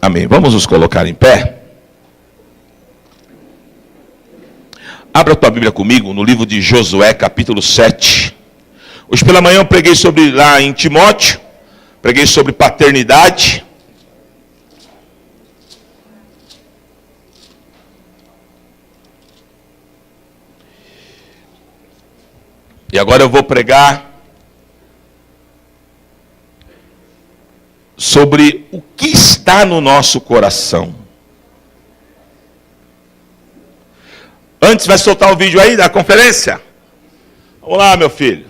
Amém. Vamos nos colocar em pé. Abra a tua Bíblia comigo no livro de Josué, capítulo 7. Hoje pela manhã eu preguei sobre, lá em Timóteo, preguei sobre paternidade. E agora eu vou pregar sobre o que está no nosso coração. Antes, vai soltar o vídeo aí da conferência? Vamos lá, meu filho.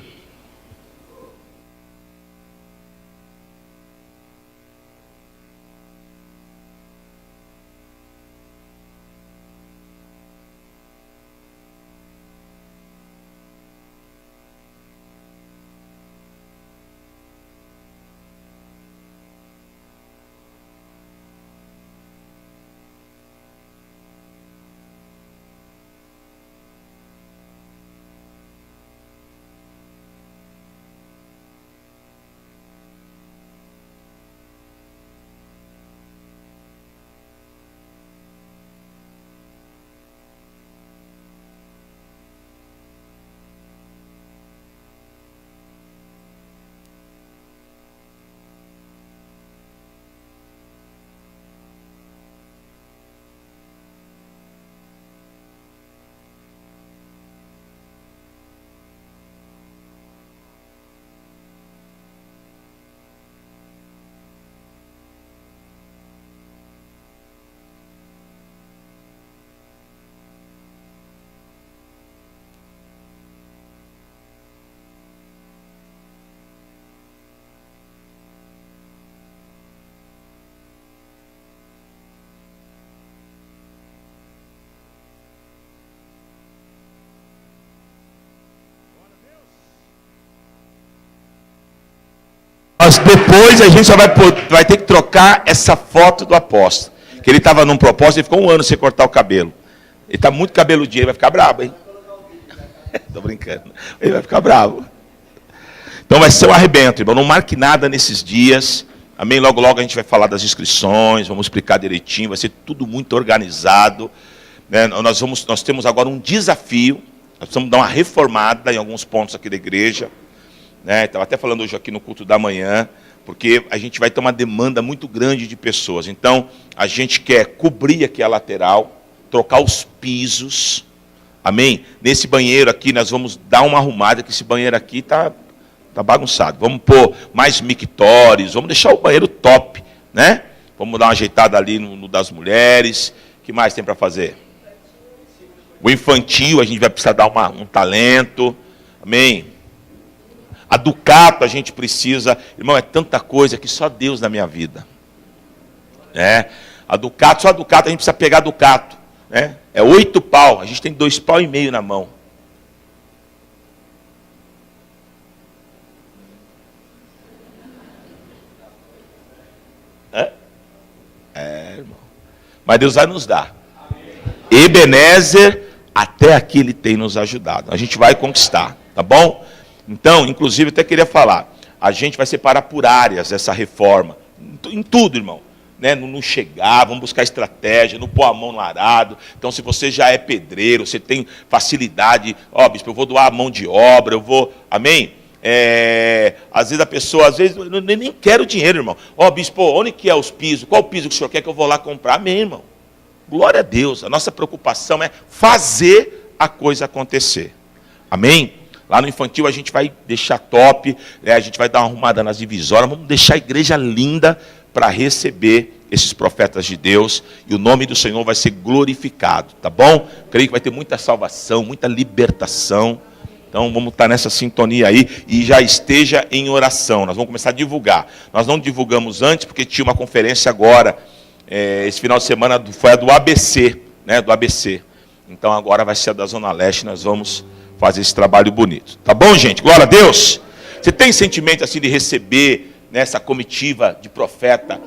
Mas depois a gente só vai ter que trocar essa foto do apóstolo. Que ele estava num propósito e ficou um ano sem cortar o cabelo. Ele está muito cabeludinho, ele vai ficar bravo, hein? Estou brincando. Ele vai ficar bravo. Então vai ser um arrebento, irmão. Não marque nada nesses dias. Amém? Logo, logo a gente vai falar das inscrições, vamos explicar direitinho, vai ser tudo muito organizado. Né? Nós temos agora um desafio. Nós precisamos dar uma reformada em alguns pontos aqui da igreja. Estava até falando hoje aqui no culto da manhã, porque a gente vai ter uma demanda muito grande de pessoas. Então, a gente quer cobrir aqui a lateral, trocar os pisos, amém? Nesse banheiro aqui, nós vamos dar uma arrumada, que esse banheiro aqui está bagunçado. Vamos pôr mais mictórios, vamos deixar o banheiro top, né? Vamos dar uma ajeitada ali no das mulheres. O que mais tem para fazer? O infantil, a gente vai precisar dar um talento, amém? A Ducato a gente precisa, irmão, é tanta coisa que só Deus na minha vida. A Ducato, só a Ducato, a gente precisa pegar a Ducato. É 8 pau, a gente tem 2,5 pau na mão. Irmão. Mas Deus vai nos dar. Ebenezer, até aqui Ele tem nos ajudado. A gente vai conquistar, tá bom? Então, inclusive, eu até queria falar, a gente vai separar por áreas essa reforma, em tudo, irmão. No chegar, vamos buscar estratégia, no pôr a mão no arado. Então, se você já é pedreiro, você tem facilidade, bispo, eu vou doar a mão de obra, eu vou, amém? Às vezes a pessoa, eu nem quero dinheiro, irmão. Bispo, onde que é os pisos? Qual piso que o senhor quer que eu vou lá comprar? Amém, irmão. Glória a Deus, a nossa preocupação é fazer a coisa acontecer. Amém? Lá no infantil a gente vai deixar top, a gente vai dar uma arrumada nas divisórias, vamos deixar a igreja linda para receber esses profetas de Deus, e o nome do Senhor vai ser glorificado, tá bom? Creio que vai ter muita salvação, muita libertação, então vamos estar nessa sintonia aí, e já esteja em oração, nós vamos começar a divulgar. Nós não divulgamos antes, porque tinha uma conferência agora, esse final de semana foi a do ABC, do ABC, então agora vai ser a da Zona Leste, nós vamos fazer esse trabalho bonito. Tá bom, gente? Glória a Deus. Você tem sentimento assim de receber essa comitiva de profeta,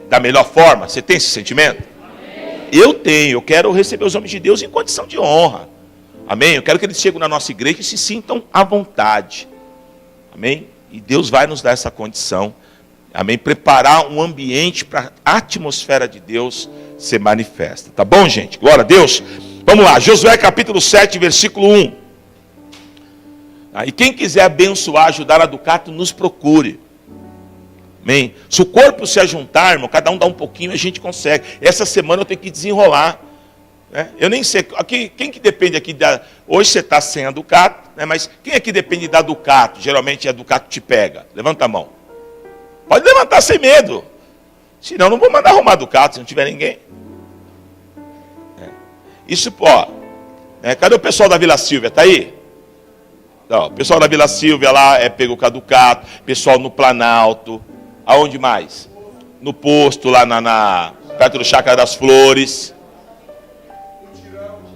da melhor forma? Você tem esse sentimento? Amém. Eu tenho. Eu quero receber os homens de Deus em condição de honra. Amém? Eu quero que eles cheguem na nossa igreja e se sintam à vontade. Amém? E Deus vai nos dar essa condição. Amém? Preparar um ambiente para a atmosfera de Deus ser manifesta. Tá bom, gente? Glória a Deus. Vamos lá, Josué capítulo 7, versículo 1. E quem quiser abençoar, ajudar a Ducato, nos procure. Amém? Se o corpo se ajuntar, irmão, cada um dá um pouquinho, a gente consegue. Essa semana eu tenho que desenrolar. Né? Eu nem sei, aqui, quem que depende aqui da... Hoje você está sem a Ducato, né? Mas quem aqui depende da Ducato? Geralmente a Ducato te pega. Levanta a mão. Pode levantar sem medo. Senão não vou mandar arrumar Ducato, se não tiver ninguém. Isso, ó. Cadê o pessoal da Vila Silvia? Está aí? Não, o pessoal da Vila Silvia lá pegou com a Ducato. Pessoal no Planalto. Aonde mais? No posto, lá perto do Chácara das Flores.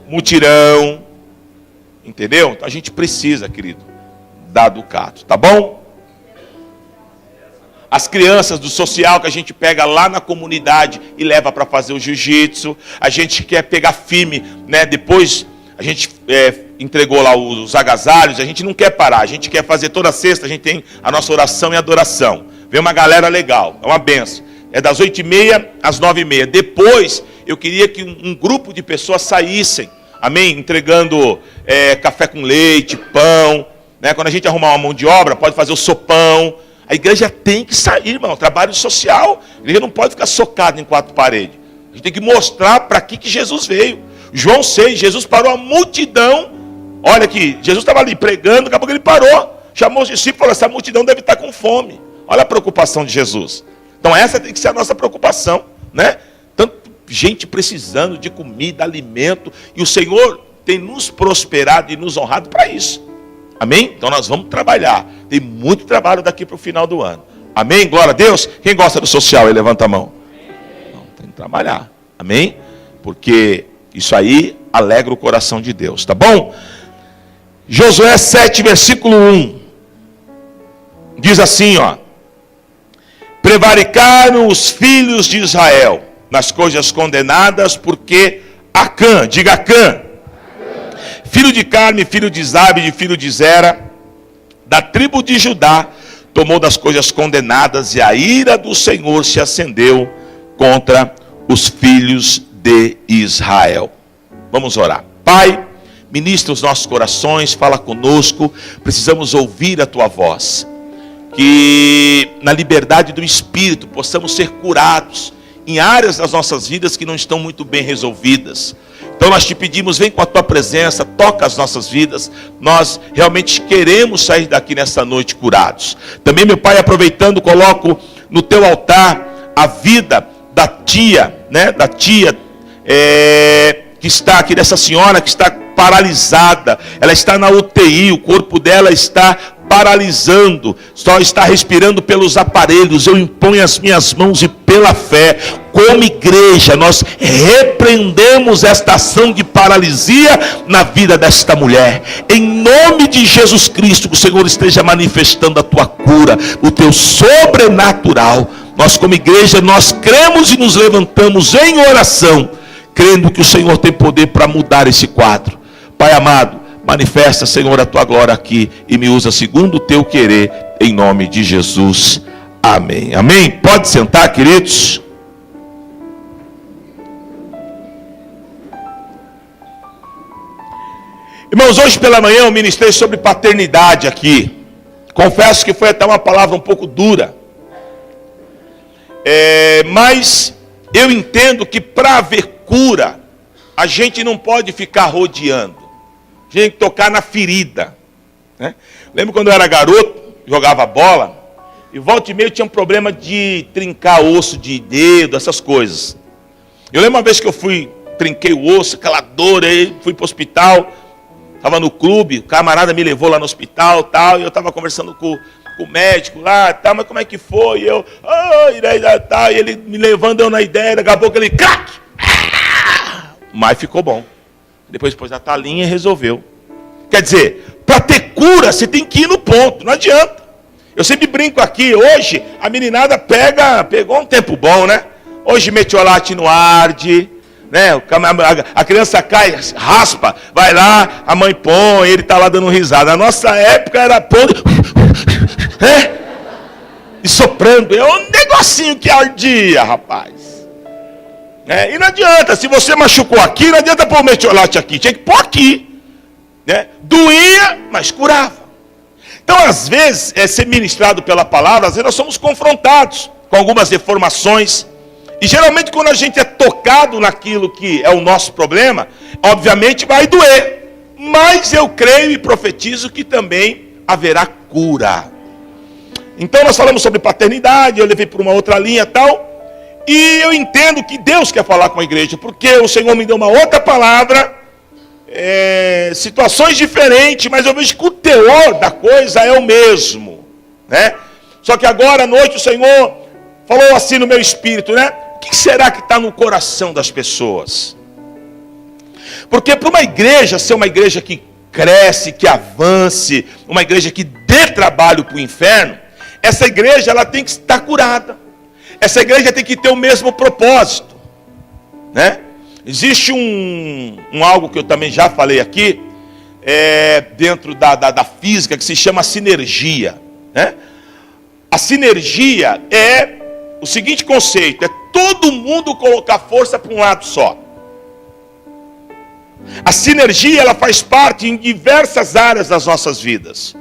Mutirão. Entendeu? Então a gente precisa, querido, da Ducato. Tá bom? As crianças do social que a gente pega lá na comunidade e leva para fazer o jiu-jitsu. A gente quer pegar firme, né? Depois a gente entregou lá os agasalhos. A gente não quer parar. A gente quer fazer toda sexta. A gente tem a nossa oração e adoração. Vem uma galera legal. É uma benção. É das 8h30 às 9h30. Depois eu queria que um grupo de pessoas saíssem. Amém? Entregando café com leite, pão. Né? Quando a gente arrumar uma mão de obra, pode fazer o sopão. A igreja tem que sair, irmão. Trabalho social. A igreja não pode ficar socada em quatro paredes. A gente tem que mostrar para que Jesus veio. João 6, Jesus parou a multidão. Olha aqui, Jesus estava ali pregando, daqui a pouco ele parou. Chamou os discípulos e falou, essa multidão deve estar com fome. Olha a preocupação de Jesus. Então essa tem que ser a nossa preocupação, né? Tanto gente precisando de comida, alimento. E o Senhor tem nos prosperado e nos honrado para isso. Amém? Então nós vamos trabalhar. Tem muito trabalho daqui para o final do ano. Amém? Glória a Deus. Quem gosta do social aí, levanta a mão. Não, tem que trabalhar. Amém? Porque isso aí alegra o coração de Deus. Tá bom? Josué 7, versículo 1. Diz assim, ó. Prevaricaram os filhos de Israel nas coisas condenadas, porque Acã, diga Acã, filho de Carme, filho de Zabe, filho de Zera, da tribo de Judá, tomou das coisas condenadas, e a ira do Senhor se acendeu contra os filhos de Israel. Vamos orar. Pai, ministra os nossos corações, fala conosco, precisamos ouvir a tua voz. Que na liberdade do Espírito possamos ser curados em áreas das nossas vidas que não estão muito bem resolvidas. Então nós te pedimos, vem com a tua presença, toca as nossas vidas. Nós realmente queremos sair daqui nessa noite curados. Também, meu Pai, aproveitando, coloco no teu altar a vida da tia, né? Da tia que está aqui, dessa senhora que está paralisada. Ela está na UTI, o corpo dela está paralisando, só está respirando pelos aparelhos. Eu imponho as minhas mãos e pela fé, como igreja, nós repreendemos esta ação de paralisia na vida desta mulher. Em nome de Jesus Cristo, que o Senhor esteja manifestando a tua cura, o teu sobrenatural. Nós como igreja, nós cremos e nos levantamos em oração, crendo que o Senhor tem poder para mudar esse quadro. Pai amado, manifesta, Senhor, a tua glória aqui e me usa segundo o teu querer, em nome de Jesus. Amém. Amém. Pode sentar, queridos. Irmãos, hoje pela manhã eu ministrei sobre paternidade aqui. Confesso que foi até uma palavra um pouco dura. Mas eu entendo que para haver cura, a gente não pode ficar rodeando. A gente tem que tocar na ferida, né? Lembro quando eu era garoto, jogava bola, e volta e meia eu tinha um problema de trincar osso de dedo, essas coisas. Eu lembro uma vez que eu trinquei o osso, aquela dor, aí fui para o hospital, estava no clube, o camarada me levou lá no hospital, tal, e eu estava conversando com o médico lá, tal, mas como é que foi? E eu, e ele me levando, eu na ideia, daqui a pouco ele, crack! Mas ficou bom. Depois pôs a talinha e resolveu. Quer dizer, para ter cura, você tem que ir no ponto, não adianta. Eu sempre brinco aqui, hoje a meninada pegou um tempo bom, né? Hoje metiolate no arde, né? A criança cai, raspa, vai lá, a mãe põe, ele está lá dando risada. A nossa época era pôr, e soprando. É um negocinho que ardia, rapaz. E não adianta, se você machucou aqui, não adianta pôr o metiolate aqui. Tinha que pôr aqui. Doía, mas curava. Então, às vezes, ser ministrado pela palavra, às vezes nós somos confrontados com algumas informações. E geralmente quando a gente é tocado naquilo que é o nosso problema, obviamente vai doer. Mas eu creio e profetizo que também haverá cura. Então nós falamos sobre paternidade, eu levei por uma outra linha e tal. E eu entendo que Deus quer falar com a igreja, porque o Senhor me deu uma outra palavra, situações diferentes, mas eu vejo que o teor da coisa é o mesmo. Só que agora à noite o Senhor falou assim no meu espírito, O que será que está no coração das pessoas? Porque para uma igreja ser uma igreja que cresce, que avance, uma igreja que dê trabalho para o inferno, essa igreja ela tem que estar curada. Essa igreja tem que ter o mesmo propósito. Existe algo que eu também já falei aqui, dentro da física, que se chama sinergia. A sinergia é o seguinte conceito: é todo mundo colocar força para um lado só. A sinergia ela faz parte em diversas áreas das nossas vidas.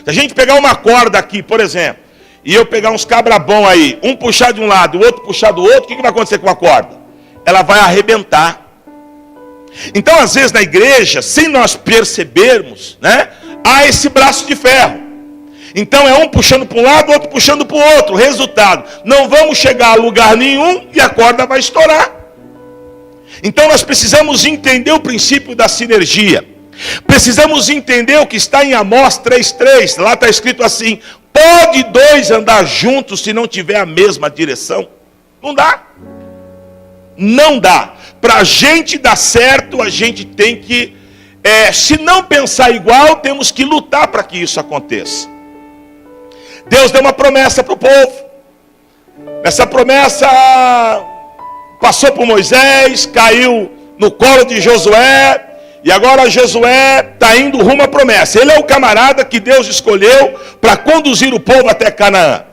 Se a gente pegar uma corda aqui, por exemplo, e eu pegar uns cabrabão aí, um puxar de um lado, o outro puxar do outro, o que vai acontecer com a corda? Ela vai arrebentar. Então, às vezes na igreja, sem nós percebermos, há esse braço de ferro. Então é um puxando para um lado, outro puxando para o outro. Resultado, não vamos chegar a lugar nenhum e a corda vai estourar. Então nós precisamos entender o princípio da sinergia. Precisamos entender o que está em Amós 3:3. Lá está escrito assim: pode dois andar juntos se não tiver a mesma direção? Não dá. Não dá. Para a gente dar certo, a gente tem que, se não pensar igual, temos que lutar para que isso aconteça. Deus deu uma promessa para o povo. Essa promessa passou por Moisés, caiu no colo de Josué, e agora Josué está indo rumo à promessa. Ele é o camarada que Deus escolheu para conduzir o povo até Canaã.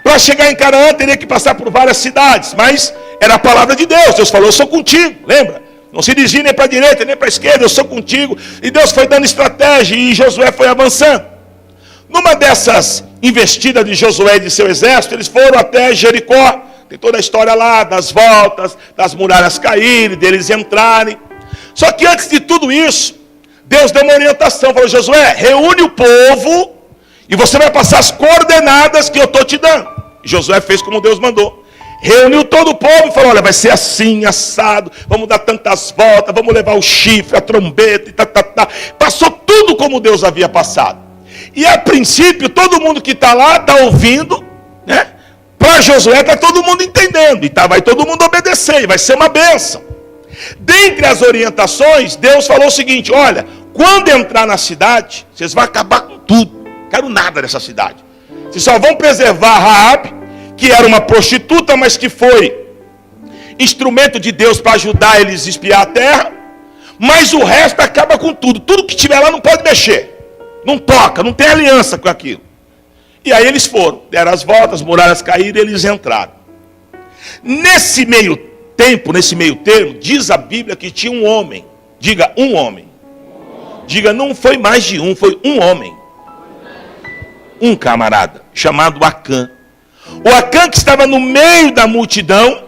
Para chegar em Canaã teria que passar por várias cidades, mas era a palavra de Deus. Deus falou: eu sou contigo, lembra? Não se desvie nem para a direita nem para a esquerda, eu sou contigo. E Deus foi dando estratégia e Josué foi avançando. Numa dessas investidas de Josué e de seu exército, eles foram até Jericó. Tem toda a história lá, das voltas, das muralhas caírem, deles entrarem. Só que antes de tudo isso, Deus deu uma orientação. Falou: Josué, reúne o povo e você vai passar as coordenadas que eu estou te dando. E Josué fez como Deus mandou. Reuniu todo o povo e falou: olha, vai ser assim, assado, vamos dar tantas voltas, vamos levar o chifre, a trombeta, e Passou tudo como Deus havia passado. E a princípio, todo mundo que está lá está ouvindo, Para Josué está todo mundo entendendo, e vai todo mundo obedecer, e vai ser uma bênção. Dentre as orientações, Deus falou o seguinte: olha, quando entrar na cidade, vocês vão acabar com tudo. Não quero nada dessa cidade. Vocês só vão preservar Raabe, que era uma prostituta, mas que foi instrumento de Deus para ajudar eles a espiar a terra. Mas o resto acaba com tudo. Tudo que tiver lá não pode mexer. Não toca, não tem aliança com aquilo. E aí eles foram, deram as voltas, as muralhas caíram e eles entraram. Nesse meio termo, diz a Bíblia que tinha um homem. Diga, um homem. Diga, não foi mais de um, foi um homem. Um camarada, chamado Acã. O Acã que estava no meio da multidão,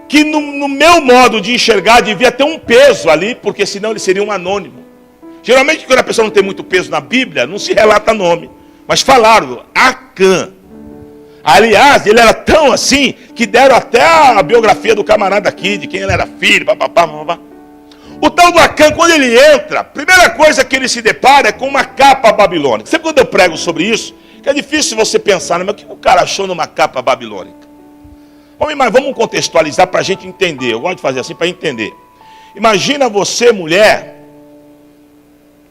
que no meu modo de enxergar devia ter um peso ali, porque senão ele seria um anônimo. Geralmente quando a pessoa não tem muito peso na Bíblia, não se relata nome. Mas falaram, Acã. Aliás, ele era tão assim, que deram até a biografia do camarada aqui, de quem ele era filho, papapá. O tal do Acã, quando ele entra, a primeira coisa que ele se depara é com uma capa babilônica. Sempre quando eu prego sobre isso, que é difícil você pensar, mas o que o cara achou numa capa babilônica? Vamos contextualizar para a gente entender. Eu gosto de fazer assim para entender. Imagina você, mulher.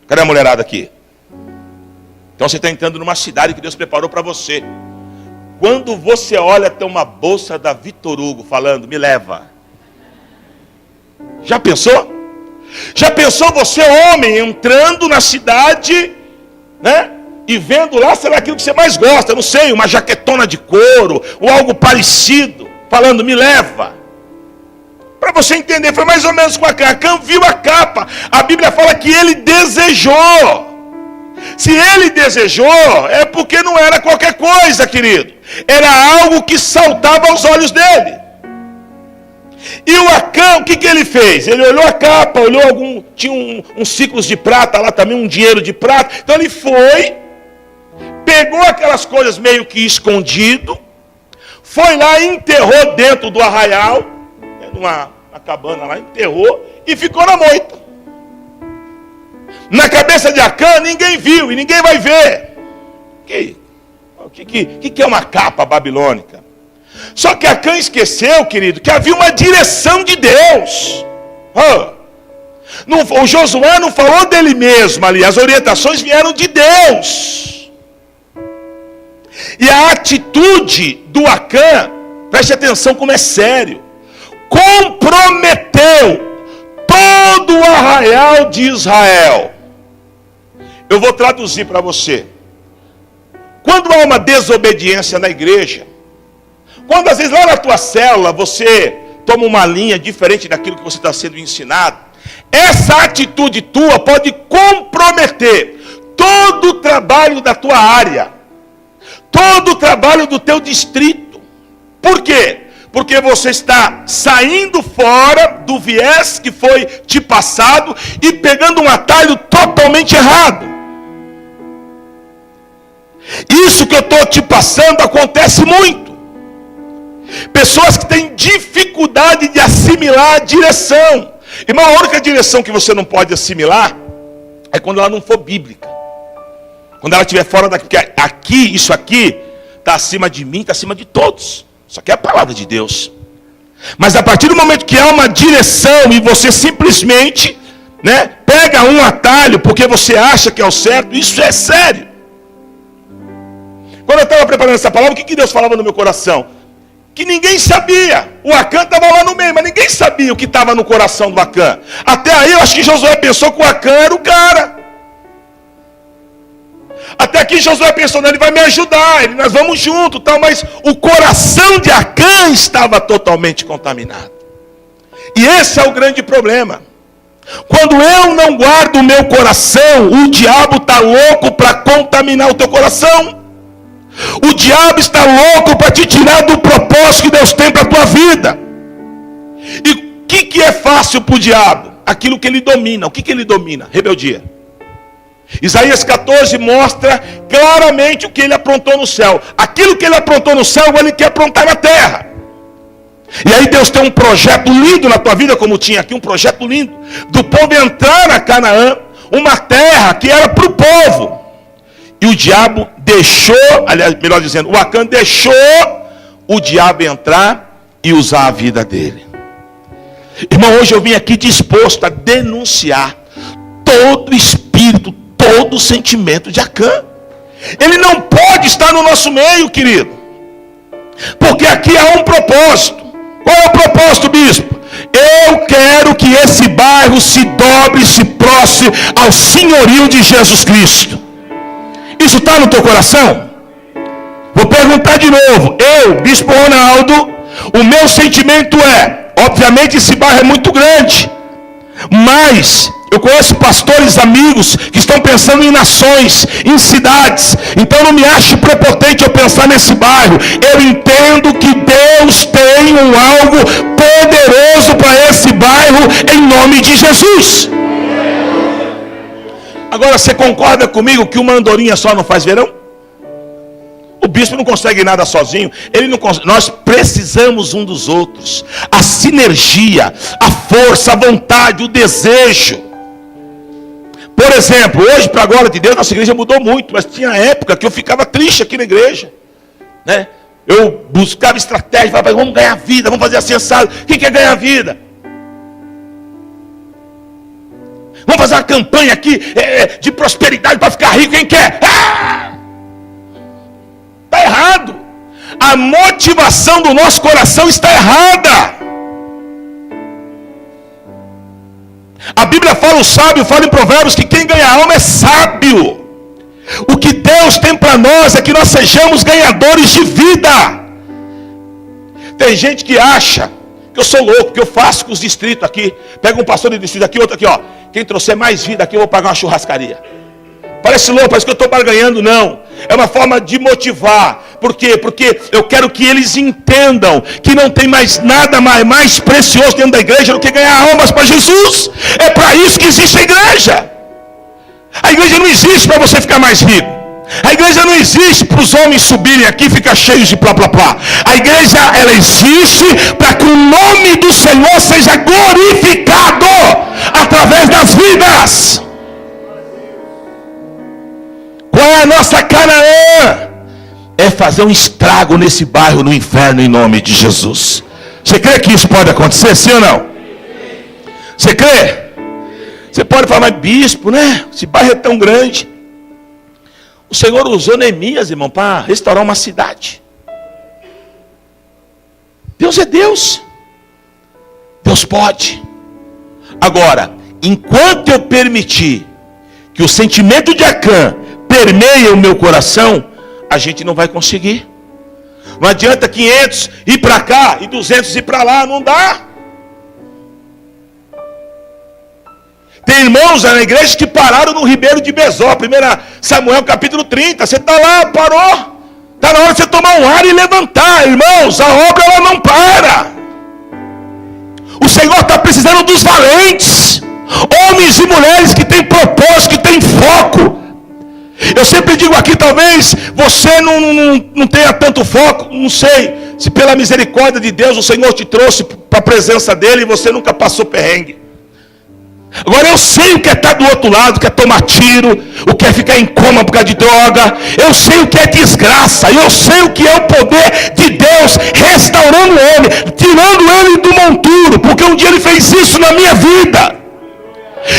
Cadê a mulherada aqui? Então você está entrando numa cidade que Deus preparou para você. Quando você olha, tem uma bolsa da Vitor Hugo falando: me leva. Já pensou? Já pensou você, homem, entrando na cidade, e vendo lá, será aquilo que você mais gosta, não sei, uma jaquetona de couro, ou algo parecido, falando, me leva. Para você entender, foi mais ou menos com Acã. Acã viu a capa. A Bíblia fala que ele desejou. Se ele desejou, é porque não era qualquer coisa, querido. Era algo que saltava aos olhos dele. E o Acã, o que ele fez? Ele olhou a capa, olhou tinha uns ciclos de prata lá também, um dinheiro de prata. Então ele foi, pegou aquelas coisas meio que escondido, foi lá e enterrou dentro do arraial, numa cabana lá, enterrou e ficou na moita. Na cabeça de Acã ninguém viu e ninguém vai ver. O que é uma capa babilônica? Só que Acã esqueceu, querido, que havia uma direção de Deus. O Josué não falou dele mesmo ali, as orientações vieram de Deus. E a atitude do Acã, preste atenção como é sério, comprometeu todo o arraial de Israel. Eu vou traduzir para você. Quando há uma desobediência na igreja, quando às vezes lá na tua célula você toma uma linha diferente daquilo que você está sendo ensinado, essa atitude tua pode comprometer todo o trabalho da tua área, todo o trabalho do teu distrito. Por quê? Porque você está saindo fora do viés que foi te passado e pegando um atalho totalmente errado. Isso que eu estou te passando acontece muito. Pessoas que têm dificuldade de assimilar a direção. Irmão, a única direção que você não pode assimilar é quando ela não for bíblica. Quando ela estiver fora daqui. Porque aqui, isso aqui, está acima de mim, está acima de todos. Isso aqui é a palavra de Deus. Mas a partir do momento que há uma direção e você simplesmente pega um atalho porque você acha que é o certo, isso é sério. Quando eu estava preparando essa palavra, o que Deus falava no meu coração? Que ninguém sabia. O Acã estava lá no meio, mas ninguém sabia o que estava no coração do Acã. Até aí eu acho que Josué pensou que o Acã era o cara. Até aqui Josué pensou, ele vai me ajudar, nós vamos junto, tal, mas o coração de Acã estava totalmente contaminado. E esse é o grande problema. Quando eu não guardo o meu coração, o diabo está louco para contaminar o teu coração. O diabo está louco para te tirar do propósito que Deus tem para a tua vida. E o que é fácil para o diabo? Aquilo que ele domina. O que ele domina? Rebeldia. Isaías 14 mostra claramente o que ele aprontou no céu. Aquilo que ele aprontou no céu, ele quer aprontar na terra. E aí Deus tem um projeto lindo na tua vida, como tinha aqui um projeto lindo, do povo entrar na Canaã, uma terra que era para o povo. E o diabo deixou, aliás, melhor dizendo, o Acã deixou o diabo entrar e usar a vida dele. Irmão, hoje eu vim aqui disposto a denunciar todo espírito, todo sentimento de Acã. Ele não pode estar no nosso meio, querido. Porque aqui há um propósito. Qual é o propósito, bispo? Eu quero que esse bairro se dobre, se prostre ao senhorio de Jesus Cristo. Isso está no teu coração? Vou perguntar de novo. Eu, bispo Ronaldo, o meu sentimento é, obviamente esse bairro é muito grande, mas eu conheço pastores amigos que estão pensando em nações, em cidades. Então não me ache prepotente eu pensar nesse bairro. Eu entendo que Deus tem algo poderoso para esse bairro, em nome de Jesus. Agora você concorda comigo que uma andorinha só não faz verão? O bispo não consegue nada sozinho. Nós precisamos um dos outros. A sinergia, a força, a vontade, o desejo. Por exemplo, hoje, para a glória de Deus, nossa igreja mudou muito. Mas tinha época que eu ficava triste aqui na igreja. Eu buscava estratégia, falava, vamos ganhar vida, vamos fazer assim, assado. Quem quer ganhar vida? Vamos fazer uma campanha aqui de prosperidade para ficar rico. Quem quer? Está errado. A motivação do nosso coração está errada. A Bíblia fala, o sábio fala em Provérbios que quem ganha alma é sábio. O que Deus tem para nós é que nós sejamos ganhadores de vida. Tem gente que acha que eu sou louco, que eu faço com os distritos aqui. Pega um pastor de distrito aqui, outro aqui, ó. Quem trouxer mais vida aqui, eu vou pagar uma churrascaria. Parece louco, parece que eu estou barganhando, não. É uma forma de motivar. Por quê? Porque eu quero que eles entendam que não tem mais nada mais precioso dentro da igreja do que ganhar almas para Jesus. É para isso que existe a igreja. A igreja não existe para você ficar mais rico. A igreja não existe para os homens subirem aqui e ficar cheios de plá, plá, plá. A igreja, ela existe para que o nome do Senhor seja glorificado através das vidas. Qual é a nossa Canaã? É fazer um estrago nesse bairro, no inferno, em nome de Jesus. Você crê que isso pode acontecer, sim ou não? Você crê? Você pode falar, mas bispo, né? Esse bairro é tão grande. O Senhor usou Neemias, irmão, para restaurar uma cidade. Deus é Deus. Deus pode. Agora, enquanto eu permitir que o sentimento de Acã permeie o meu coração, a gente não vai conseguir. Não adianta 500 ir para cá e 200 ir para lá, não dá. Tem irmãos na igreja que pararam no Ribeiro de Bezó, 1 Samuel capítulo 30. Você está lá, parou. Está na hora de você tomar um ar e levantar. Irmãos, a obra ela não para. O Senhor está precisando dos valentes. Homens e mulheres que têm propósito, que têm foco. Eu sempre digo aqui, talvez você não tenha tanto foco. Não sei se pela misericórdia de Deus o Senhor te trouxe para a presença dele e você nunca passou perrengue. Agora eu sei o que é estar do outro lado, o que é tomar tiro, o que é ficar em coma por causa de droga. Eu sei o que é desgraça, eu sei o que é o poder de Deus restaurando ele, tirando ele do monturo, porque um dia ele fez isso na minha vida.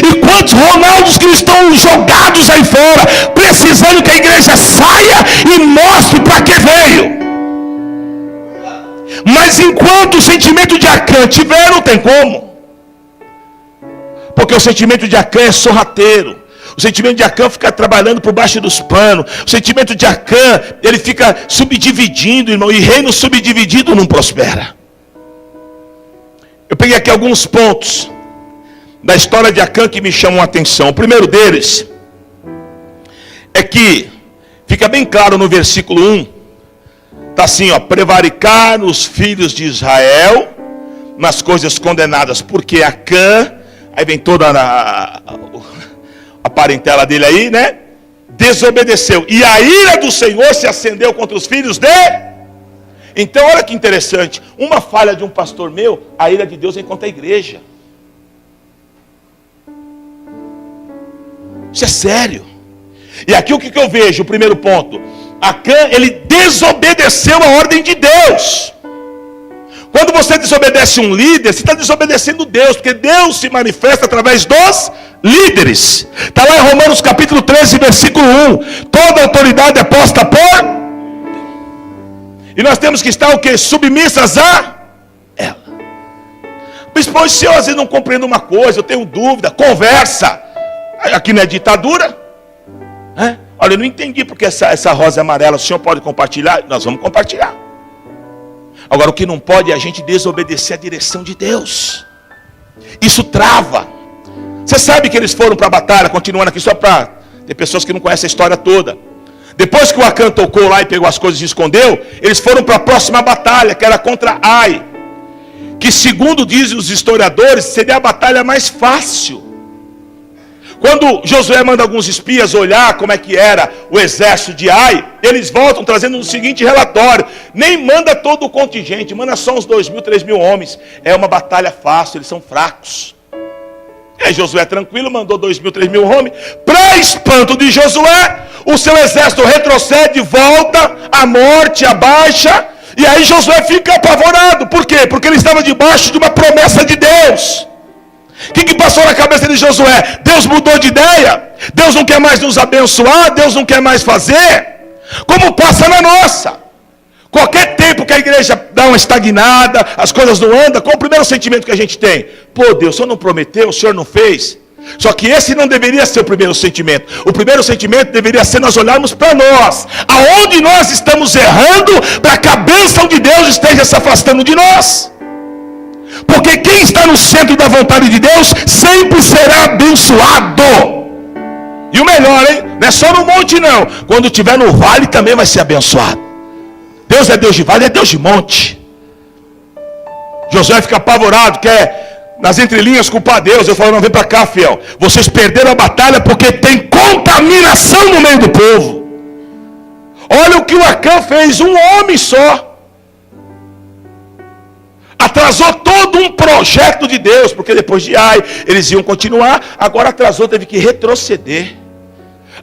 E quantos Ronaldos que estão jogados aí fora, precisando que a igreja saia e mostre para que veio. Mas enquanto o sentimento de Acã tiver, não tem como. Porque o sentimento de Acã é sorrateiro. O sentimento de Acã fica trabalhando por baixo dos panos. O sentimento de Acã, ele fica subdividindo, irmão. E reino subdividido não prospera. Eu peguei aqui alguns pontos da história de Acã que me chamam a atenção. O primeiro deles é que fica bem claro no versículo 1. Está assim, ó. Prevaricar os filhos de Israel nas coisas condenadas. Porque Acã... Aí vem toda a parentela dele aí, né? Desobedeceu. E a ira do Senhor se acendeu contra os filhos de... Então, olha que interessante. Uma falha de um pastor meu, a ira de Deus vem contra a igreja. Isso é sério. E aqui o que eu vejo? O primeiro ponto. Acã, ele desobedeceu a ordem de Deus. Quando você desobedece um líder, você está desobedecendo Deus, porque Deus se manifesta através dos líderes. Está lá em Romanos capítulo 13, versículo 1. Toda autoridade é posta por... E nós temos que estar o quê? Submissas a ela. Mas se eu às vezes não compreendo uma coisa, eu tenho dúvida, conversa. Aqui não é ditadura? Olha, eu não entendi porque essa rosa é amarela, o senhor pode compartilhar? Nós vamos compartilhar. Agora, o que não pode é a gente desobedecer a direção de Deus. Isso trava. Você sabe que eles foram para a batalha, continuando aqui só para... Tem pessoas que não conhecem a história toda. Depois que o Acã tocou lá e pegou as coisas e escondeu, eles foram para a próxima batalha, que era contra Ai. Que segundo dizem os historiadores, seria a batalha mais fácil. Quando Josué manda alguns espias olhar como é que era o exército de Ai, eles voltam trazendo o seguinte relatório. Nem manda todo o contingente, manda só uns 2.000, 3.000 homens. É uma batalha fácil, eles são fracos. Aí Josué tranquilo, mandou 2.000, 3.000 homens. Para espanto de Josué, o seu exército retrocede, volta, a morte, a baixa. E aí Josué fica apavorado. Por quê? Porque ele estava debaixo de uma promessa de Deus. O que passou na cabeça de Josué? Deus mudou de ideia? Deus não quer mais nos abençoar? Deus não quer mais fazer? Como passa na nossa? Qualquer tempo que a igreja dá uma estagnada, as coisas não andam, qual o primeiro sentimento que a gente tem? Pô, Deus, o Senhor não prometeu, o Senhor não fez? Só que esse não deveria ser o primeiro sentimento. O primeiro sentimento deveria ser nós olharmos para nós, aonde nós estamos errando, para que a bênção de Deus esteja se afastando de nós. Porque quem está no centro da vontade de Deus sempre será abençoado. E o melhor, hein? Não é só no monte não. Quando estiver no vale também vai ser abençoado. Deus é Deus de vale, é Deus de monte. Josué fica apavorado, quer nas entrelinhas culpar Deus. Eu falo, não, vem para cá, fiel. Vocês perderam a batalha porque tem contaminação no meio do povo. Olha o que o Acã fez, um homem só. Atrasou todo um projeto de Deus, porque depois de Ai, eles iam continuar, agora atrasou, teve que retroceder.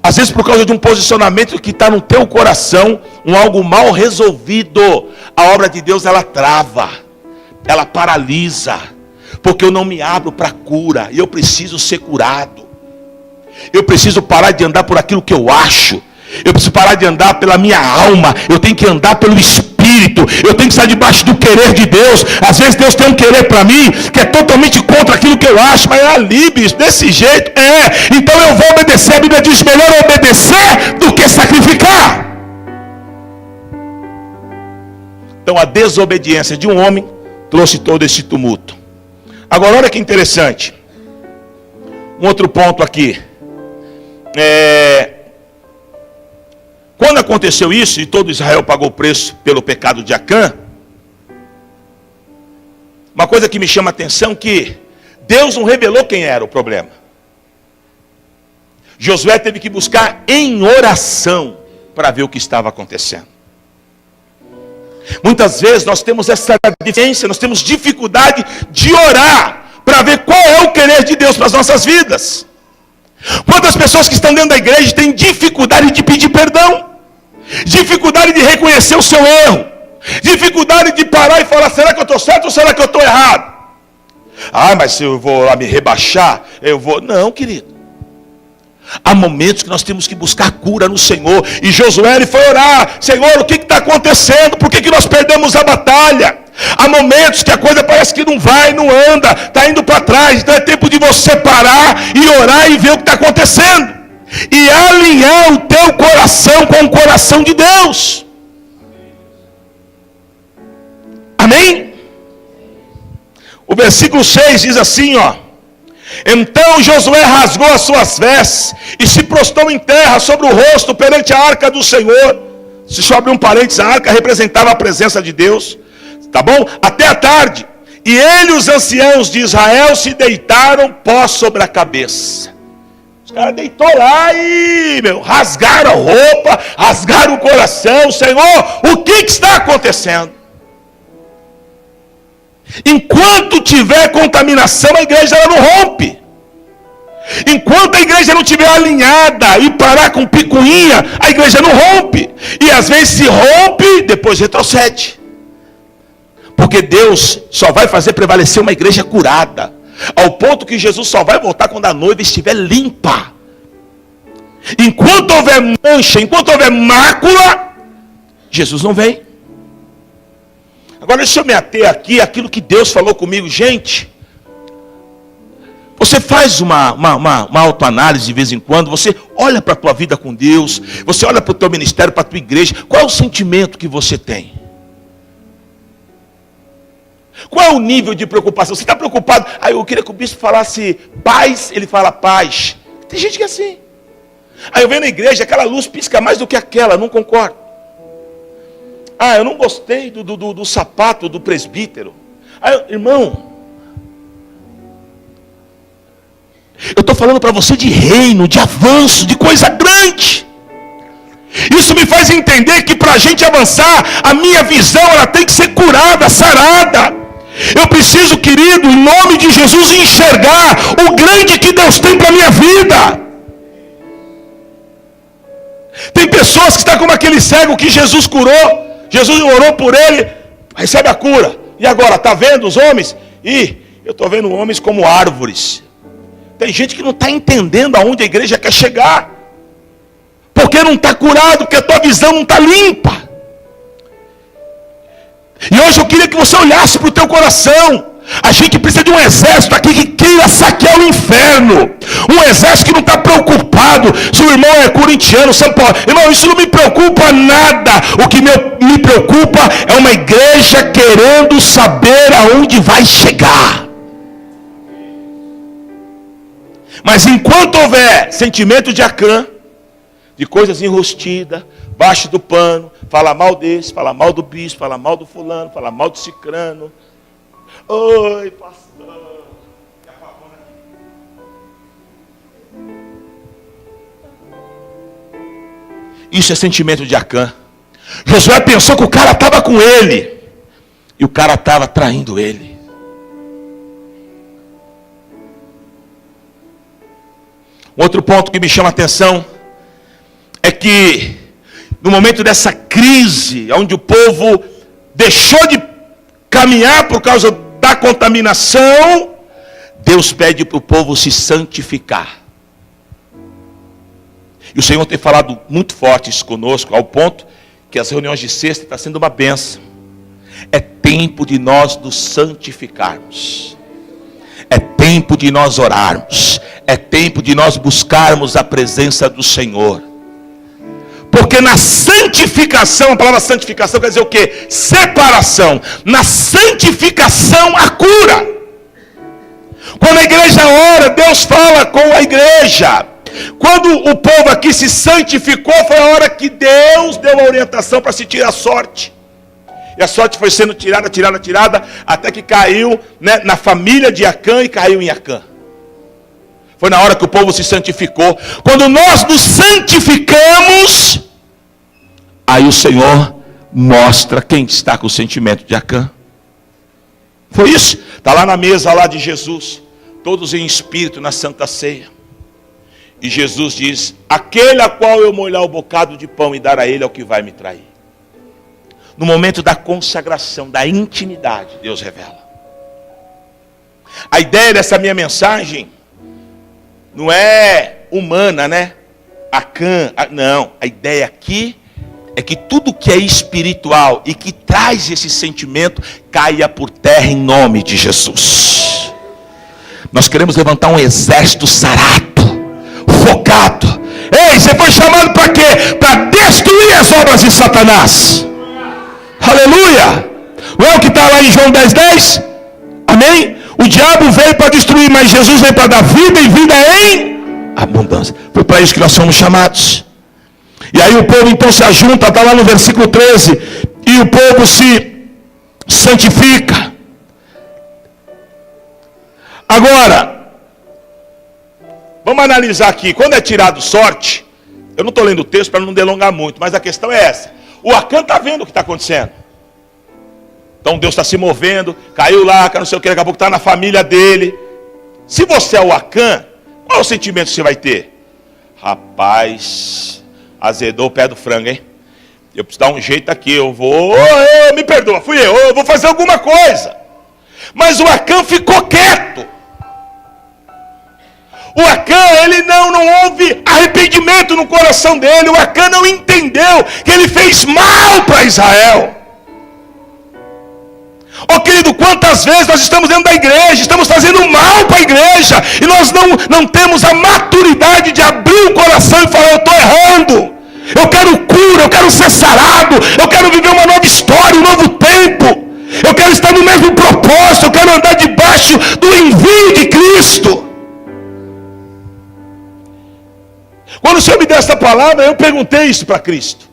Às vezes por causa de um posicionamento que está no teu coração, algo mal resolvido, a obra de Deus ela trava, ela paralisa, porque eu não me abro para cura, e eu preciso ser curado. Eu preciso parar de andar por aquilo que eu acho. Eu preciso parar de andar pela minha alma. Eu tenho que andar pelo Espírito. Eu tenho que estar debaixo do querer de Deus. Às vezes Deus tem um querer para mim que é totalmente contra aquilo que eu acho. Mas é ali, bicho, desse jeito. Então eu vou obedecer. A Bíblia diz, melhor obedecer do que sacrificar. Então a desobediência de um homem trouxe todo esse tumulto. Agora olha que interessante. Um outro ponto aqui. Quando aconteceu isso, e todo Israel pagou o preço pelo pecado de Acã, uma coisa que me chama a atenção é que Deus não revelou quem era o problema. Josué teve que buscar em oração para ver o que estava acontecendo. Muitas vezes nós temos essa deficiência, nós temos dificuldade de orar para ver qual é o querer de Deus para as nossas vidas. Quantas pessoas que estão dentro da igreja têm dificuldade de pedir perdão, dificuldade de reconhecer o seu erro, dificuldade de parar e falar, será que eu estou certo ou será que eu estou errado? Mas se eu vou lá me rebaixar, eu vou... Não, querido. Há momentos que nós temos que buscar cura no Senhor. E Josué ele foi orar, Senhor, o que está acontecendo? Por que nós perdemos a batalha? Há momentos que a coisa parece que não vai, não anda, está indo para trás. Então é tempo de você parar e orar e ver o que está acontecendo. E alinhar o teu coração com o coração de Deus. Amém? O versículo 6 diz assim, ó. Então Josué rasgou as suas vestes e se prostrou em terra sobre o rosto perante a arca do Senhor. Se eu abrir um parênteses, a arca representava a presença de Deus. Tá bom? Até a tarde. E ele e os anciãos de Israel se deitaram pó sobre a cabeça. Os caras deitou lá e, rasgaram a roupa, rasgaram o coração. Senhor, o que está acontecendo? Enquanto tiver contaminação, a igreja ela não rompe. Enquanto a igreja não estiver alinhada e parar com picuinha, a igreja não rompe. E às vezes se rompe, depois retrocede. Porque Deus só vai fazer prevalecer uma igreja curada. Ao ponto que Jesus só vai voltar quando a noiva estiver limpa. Enquanto houver mancha, enquanto houver mácula, Jesus não vem. Agora deixa eu me ater aqui àquilo que Deus falou comigo. Gente, você faz uma autoanálise de vez em quando. Você olha para a tua vida com Deus. Você olha para o teu ministério, para a tua igreja. Qual é o sentimento que você tem? Qual é o nível de preocupação? Você está preocupado? Eu queria que o bispo falasse paz, ele fala paz. Tem gente que é assim. Aí eu venho na igreja, aquela luz pisca mais do que aquela, não concordo. Eu não gostei do sapato do presbítero. Irmão, eu estou falando para você de reino, de avanço, de coisa grande. Isso me faz entender que para a gente avançar, a minha visão ela tem que ser curada, sarada. Eu preciso, querido, em nome de Jesus, enxergar o grande que Deus tem para a minha vida. Tem pessoas que estão como aquele cego que Jesus curou. Jesus orou por ele, recebe a cura. E agora, está vendo os homens? Eu estou vendo homens como árvores. Tem gente que não está entendendo aonde a igreja quer chegar. Porque não está curado, porque a tua visão não está limpa. E hoje eu queria que você olhasse para o teu coração. A gente precisa de um exército aqui que queira saquear o inferno. Um exército que não está preocupado se o irmão é corintiano, São Paulo. Irmão, isso não me preocupa nada. O que me preocupa é uma igreja querendo saber aonde vai chegar. Mas enquanto houver sentimento de Acã, de coisas enrostidas, baixo do pano, fala mal desse, fala mal do bispo, fala mal do fulano, fala mal do cicrano. Oi, pastor. Isso é sentimento de Acã. Josué pensou que o cara estava com ele. E o cara estava traindo ele. Outro ponto que me chama a atenção é que no momento dessa crise, onde o povo deixou de caminhar por causa da contaminação, Deus pede para o povo se santificar. E o Senhor tem falado muito forte isso conosco, ao ponto que as reuniões de sexta estão sendo uma bênção. É tempo de nós nos santificarmos. É tempo de nós orarmos. É tempo de nós buscarmos a presença do Senhor. Porque na santificação, a palavra santificação quer dizer o quê? Separação. Na santificação há cura. Quando a igreja ora, Deus fala com a igreja. Quando o povo aqui se santificou, foi a hora que Deus deu a orientação para se tirar a sorte. E a sorte foi sendo tirada, até que caiu, né, na família de Acã e caiu em Acã. Foi na hora que o povo se santificou. Quando nós nos santificamos, aí o Senhor mostra quem está com o sentimento de Acã. Foi isso. Está lá na mesa lá de Jesus, todos em espírito na Santa Ceia. E Jesus diz: aquele a qual eu molhar o bocado de pão e dar a ele é o que vai me trair. No momento da consagração, da intimidade, Deus revela. A ideia dessa minha mensagem não é humana, né? Acã, não. A ideia aqui é que tudo que é espiritual e que traz esse sentimento caia por terra em nome de Jesus. Nós queremos levantar um exército sarado, focado. Ei, você foi chamado para quê? Para destruir as obras de Satanás. Aleluia. Não é o que está lá em João 10:10? Amém? O diabo veio para destruir, mas Jesus veio para dar vida e vida em abundância. Foi para isso que nós somos chamados. E aí o povo então se ajunta, está lá no versículo 13, e o povo se santifica. Agora, vamos analisar aqui. Quando é tirado sorte, eu não estou lendo o texto para não delongar muito, mas a questão é essa. O Acã está vendo o que está acontecendo. Então Deus está se movendo, caiu lá, não sei o que, daqui a pouco está na família dele. Se você é o Acã, qual é o sentimento que você vai ter? Rapaz, azedou o pé do frango, hein? Eu preciso dar um jeito aqui, me perdoa, fui eu vou fazer alguma coisa. Mas o Acã ficou quieto. O Acã, ele não houve arrependimento no coração dele. O Acã não entendeu que ele fez mal para Israel. Oh querido, quantas vezes nós estamos dentro da igreja, estamos fazendo mal para a igreja, e nós não temos a maturidade de abrir o coração e falar: eu estou errando, eu quero cura, eu quero ser sarado, eu quero viver uma nova história, um novo tempo, eu quero estar no mesmo propósito, eu quero andar debaixo do envio de Cristo. Quando o Senhor me deu essa palavra, eu perguntei isso para Cristo.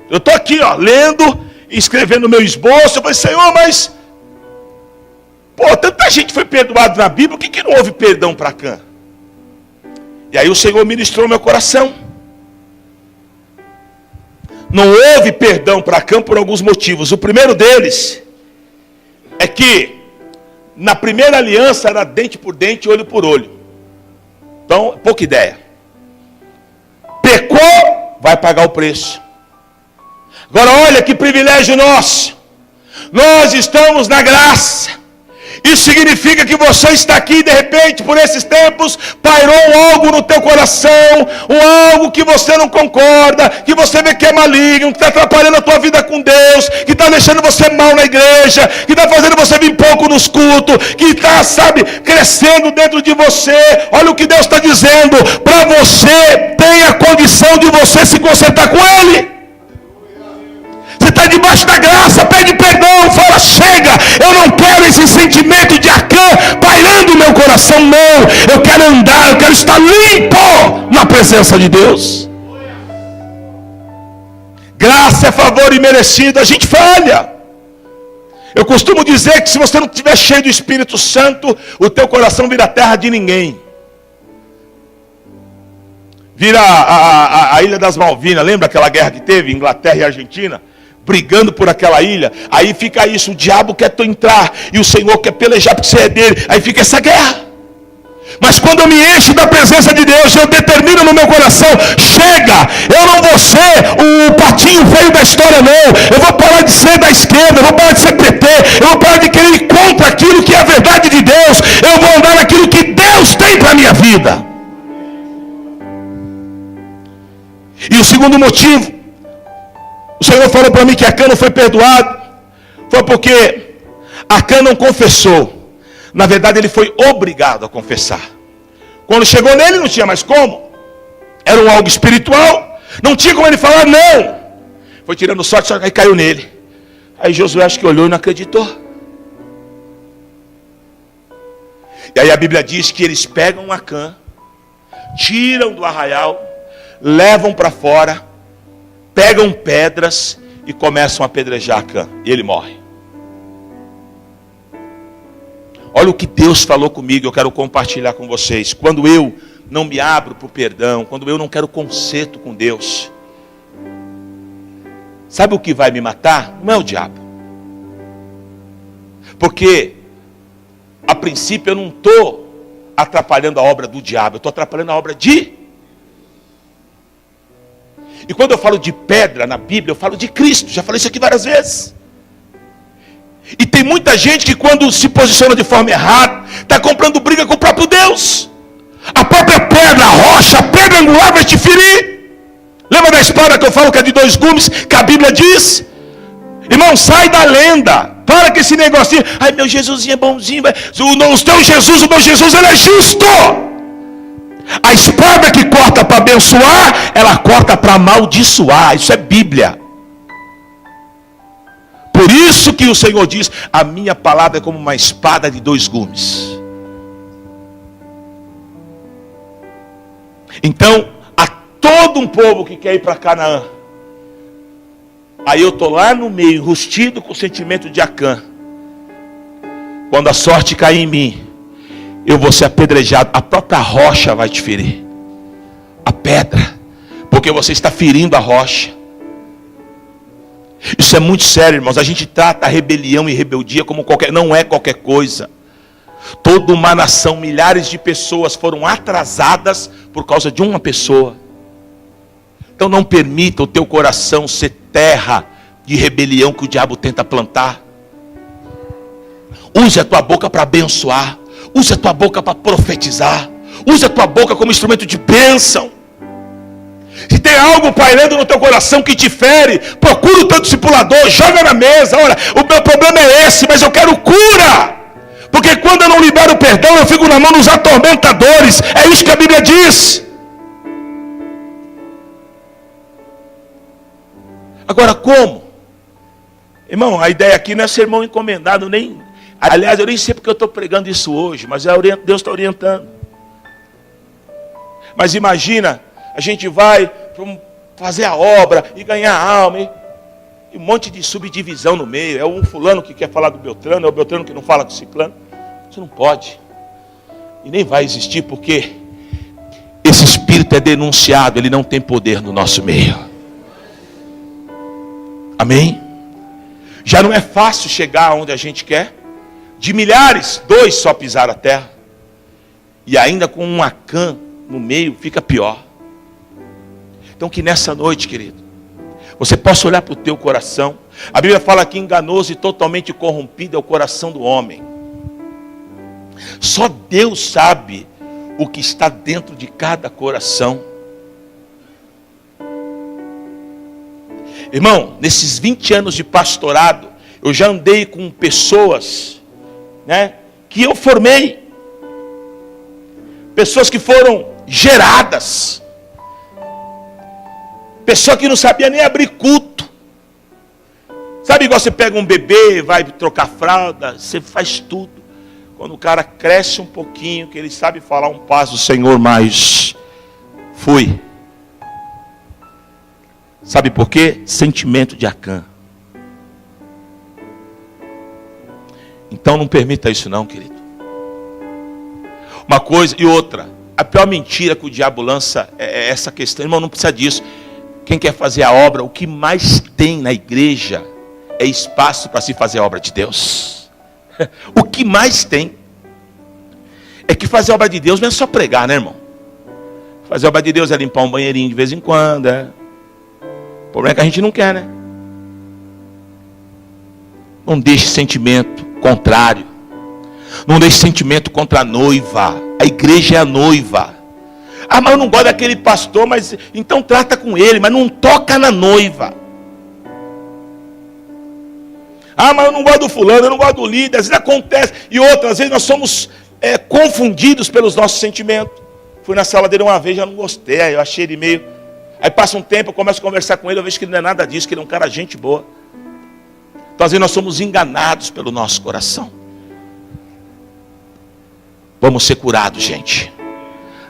Eu estou aqui, lendo, escrevendo o meu esboço. Eu falei: Senhor, mas tanta gente foi perdoada na Bíblia, por que não houve perdão para Acã? E aí o Senhor ministrou meu coração. Não houve perdão para Acã por alguns motivos. O primeiro deles é que na primeira aliança era dente por dente, olho por olho. Então, pouca ideia. Pecou, vai pagar o preço. Agora olha que privilégio nosso. Nós estamos na graça. Isso significa que você está aqui e de repente, por esses tempos, pairou algo no teu coração, algo que você não concorda, que você vê que é maligno, que está atrapalhando a tua vida com Deus, que está deixando você mal na igreja, que está fazendo você vir pouco nos cultos, que está, crescendo dentro de você. Olha o que Deus está dizendo, para você, tem a condição de você se consertar com Ele. Você está debaixo da graça, pede perdão, fala, chega, eu não quero esse sentimento de Acã pairando o meu coração, não. Eu quero andar, eu quero estar limpo na presença de Deus. Graça é favor imerecido, a gente falha. Eu costumo dizer que se você não estiver cheio do Espírito Santo, o teu coração vira terra de ninguém. Vira a Ilha das Malvinas, lembra aquela guerra que teve, Inglaterra e Argentina? Brigando por aquela ilha, aí fica isso, o diabo quer entrar, e o Senhor quer pelejar porque você é dele, aí fica essa guerra. Mas quando eu me encho da presença de Deus, eu determino no meu coração, chega, eu não vou ser o patinho feio da história não, eu vou parar de ser da esquerda, eu vou parar de ser PT, eu vou parar de querer ir contra aquilo que é a verdade de Deus, eu vou andar naquilo que Deus tem para a minha vida. E o segundo motivo, o Senhor falou para mim que Acã não foi perdoado, foi porque Acã não confessou. Na verdade ele foi obrigado a confessar. Quando chegou nele não tinha mais como. Era um algo espiritual, não tinha como ele falar não. Foi tirando sorte, aí caiu nele. Aí Josué acho que olhou e não acreditou. E aí a Bíblia diz que eles pegam Acã, tiram do arraial, levam para fora, pegam pedras e começam a apedrejar Acã. E ele morre. Olha o que Deus falou comigo, eu quero compartilhar com vocês. Quando eu não me abro para o perdão, quando eu não quero conserto com Deus, sabe o que vai me matar? Não é o diabo. Porque, a princípio, eu não estou atrapalhando a obra do diabo, eu estou atrapalhando a obra de... E quando eu falo de pedra na Bíblia, eu falo de Cristo. Já falei isso aqui várias vezes. E tem muita gente que quando se posiciona de forma errada, está comprando briga com o próprio Deus. A própria pedra, a rocha, a pedra angular vai te ferir. Lembra da espada que eu falo que é de 2 gumes, que a Bíblia diz? Irmão, sai da lenda. Para com esse negocinho. Ai, meu Jesusinho é bonzinho. O teu Jesus, o meu Jesus, ele é justo. A espada que corta para abençoar, ela corta para amaldiçoar. Isso é Bíblia. Por isso que o Senhor diz, a minha palavra é como uma espada de 2 gumes. Então, a todo um povo que quer ir para Canaã, aí eu estou lá no meio, enrustido com o sentimento de Acã. Quando a sorte cair em mim, eu vou ser apedrejado. A própria rocha vai te ferir. A pedra. Porque você está ferindo a rocha. Isso é muito sério, irmãos. A gente trata a rebelião e rebeldia como qualquer... Não é qualquer coisa. Toda uma nação, milhares de pessoas foram atrasadas por causa de uma pessoa. Então não permita o teu coração ser terra de rebelião que o diabo tenta plantar. Use a tua boca para abençoar. Use a tua boca para profetizar. Use a tua boca como instrumento de bênção. Se tem algo pairando no teu coração que te fere, procura o teu discipulador, joga na mesa. Olha, o meu problema é esse, mas eu quero cura. Porque quando eu não libero o perdão, eu fico na mão dos atormentadores. É isso que a Bíblia diz. Agora como? Irmão, a ideia aqui não é sermão encomendado, nem... Aliás, eu nem sei porque eu estou pregando isso hoje, mas Deus está orientando. Mas imagina, a gente vai fazer a obra e ganhar alma, e um monte de subdivisão no meio. É um fulano que quer falar do Beltrano, é o Beltrano que não fala do ciclano. Isso não pode. E nem vai existir, porque esse espírito é denunciado, ele não tem poder no nosso meio. Amém? Já não é fácil chegar onde a gente quer. De milhares, 2 só pisaram a terra. E ainda com um Acã no meio, fica pior. Então que nessa noite, querido, você possa olhar para o teu coração. A Bíblia fala que enganoso e totalmente corrompido é o coração do homem. Só Deus sabe o que está dentro de cada coração. Irmão, nesses 20 anos de pastorado, eu já andei com pessoas, né, que eu formei. Pessoas que foram geradas. Pessoa que não sabia nem abrir culto. Sabe igual você pega um bebê, vai trocar fralda, você faz tudo. Quando o cara cresce um pouquinho, que ele sabe falar um paz do Senhor, mas fui. Sabe por quê? Sentimento de Acã. Então não permita isso não, querido. Uma coisa e outra. A pior mentira que o diabo lança é essa questão. Irmão, não precisa disso. Quem quer fazer a obra, o que mais tem na igreja é espaço para se fazer a obra de Deus. O que mais tem é que fazer a obra de Deus não é só pregar, né, irmão? Fazer a obra de Deus é limpar um banheirinho de vez em quando, é. O problema é que a gente não quer, né? Não deixe sentimento contrário. Não deixe sentimento contra a noiva. A igreja é a noiva. Ah, mas eu não gosto daquele pastor, mas então trata com ele, mas não toca na noiva. Ah, mas eu não gosto do fulano, eu não gosto do líder. Às vezes acontece. E outras vezes nós somos confundidos pelos nossos sentimentos. Fui na sala dele uma vez, já não gostei. Aí eu achei ele meio... Aí passa um tempo, eu começo a conversar com ele, eu vejo que ele não é nada disso, que ele é um cara gente boa. Então às vezes nós somos enganados pelo nosso coração. Vamos ser curados, gente.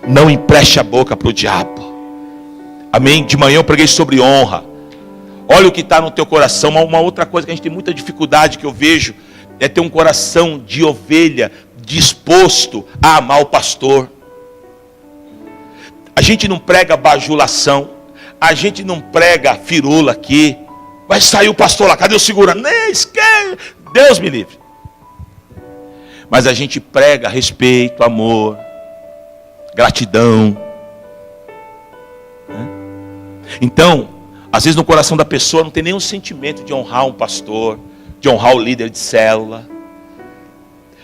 Não empreste a boca para o diabo. Amém? De manhã eu preguei sobre honra. Olha o que está no teu coração. Uma outra coisa que a gente tem muita dificuldade, que eu vejo, é ter um coração de ovelha disposto a amar o pastor. A gente não prega bajulação. A gente não prega firula aqui. Vai sair o pastor lá, cadê o segura? Nem esquece. Deus me livre. Mas a gente prega respeito, amor, gratidão. Então, às vezes no coração da pessoa não tem nenhum sentimento de honrar um pastor, de honrar o líder de célula.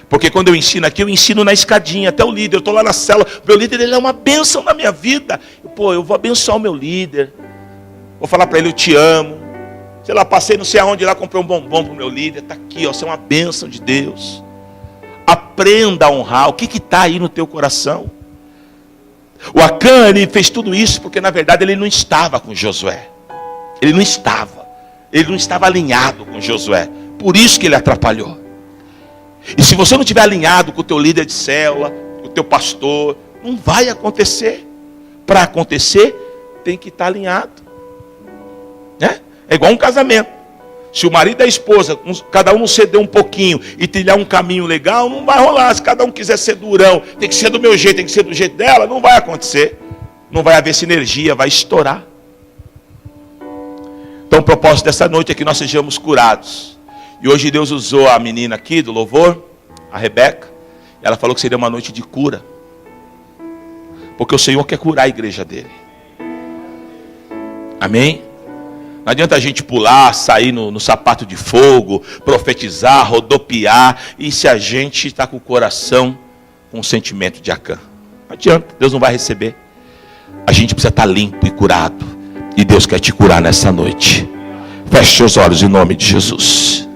Porque quando eu ensino aqui, eu ensino na escadinha, até o líder. Eu estou lá na célula, meu líder ele é uma bênção na minha vida. Eu vou abençoar o meu líder. Vou falar para ele, eu te amo. Sei lá, passei não sei aonde lá, comprei um bombom para o meu líder. Está aqui, ó, você é uma bênção de Deus. Aprenda a honrar. O que está aí no teu coração? O Acã, ele fez tudo isso porque na verdade ele não estava com Josué. Ele não estava alinhado com Josué. Por isso que ele atrapalhou. E se você não estiver alinhado com o teu líder de célula, com o teu pastor, não vai acontecer. Para acontecer, tem que estar alinhado. Né? É igual um casamento. Se o marido e a esposa, cada um ceder um pouquinho e trilhar um caminho legal, não vai rolar. Se cada um quiser ser durão, tem que ser do meu jeito, tem que ser do jeito dela, não vai acontecer. Não vai haver sinergia, vai estourar. Então o propósito dessa noite é que nós sejamos curados. E hoje Deus usou a menina aqui do louvor, a Rebeca. Ela falou que seria uma noite de cura. Porque o Senhor quer curar a igreja dele. Amém? Não adianta a gente pular, sair no sapato de fogo, profetizar, rodopiar. E se a gente está com o coração com o sentimento de Acã? Não adianta, Deus não vai receber. A gente precisa estar limpo e curado. E Deus quer te curar nessa noite. Feche seus olhos em nome de Jesus.